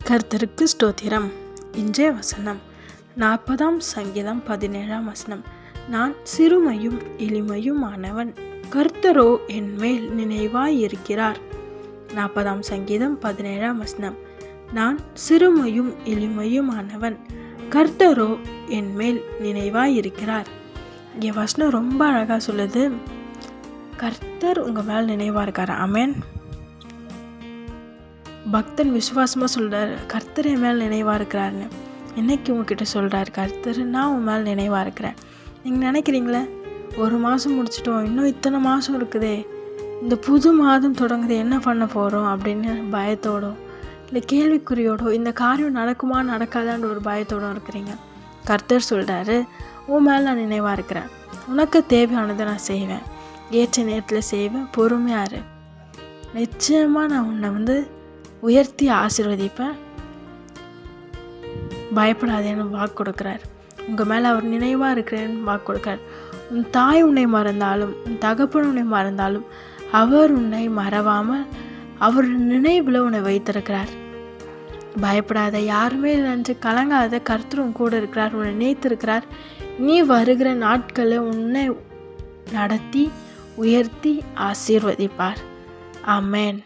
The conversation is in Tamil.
கர்த்தருக்கு ஸ்தோத்திரம். இன்றைய வசனம் 40ஆம் சங்கீதம் 17ஆம் வசனம். நான் சிறுமையும் எளிமையுமானவன், கர்த்தரோ என் மேல் நினைவாயிருக்கிறார். 40ஆம் சங்கீதம் 17ஆம் வசனம். நான் சிறுமையும் எளிமையுமானவன், கர்த்தரோ என் மேல் நினைவாயிருக்கிறார். இங்கே வசனம் ரொம்ப அழகாக சொல்லுது. கர்த்தர் உங்கள் மேல் நினைவாக இருக்கார். ஆமென். பக்தன் விசுவாசமாக சொல்கிறார், கர்த்தர் என் மேல் நினைவாக இருக்கிறாருன்னு. இன்னைக்கு உங்ககிட்ட சொல்கிறார், கர்த்தர் நான் உன் மேல் நினைவாக இருக்கிறேன். நீங்கள் நினைக்கிறீங்களே, ஒரு மாதம் முடிச்சிட்டோம், இன்னும் இத்தனை மாதம் இருக்குதே, இந்த புது மாதம் தொடங்குது, என்ன பண்ண போகிறோம் அப்படின்னு பயத்தோடோ இல்லை கேள்விக்குறியோடோ, இந்த காரியம் நடக்குமா நடக்காதான்ற ஒரு பயத்தோடு இருக்கிறீங்க. கர்த்தர் சொல்கிறாரு, உன் மேல் நான் நினைவாக இருக்கிறேன், உனக்கு தேவையானதை நான் செய்வேன், ஏற்ற நேரத்தில் செய்வேன், பொறுமையாக இரு, நிச்சயமாக நான் உன்னை உயர்த்தி ஆசீர்வதிப்பேன், பயப்படாதேன்னு வாக்கு கொடுக்குறார். உங்கள் மேலே அவர் நினைவாக இருக்கிறேன்னு வாக்கு கொடுக்குறார். உன் தாய் உன்னை மறந்தாலும், உன் தகப்பன் உன்னை மறந்தாலும், அவர் உன்னை மறவாமல் அவர் நினைவில் உன்னை வைத்திருக்கிறார். பயப்படாத, யாருமே நினச்சி கலங்காத, கர்த்தரும் கூட இருக்கிறார், உன்னை நினைத்திருக்கிறார். நீ வருகிற நாட்களில் உன்னை நடத்தி உயர்த்தி ஆசீர்வதிப்பார். ஆமென்.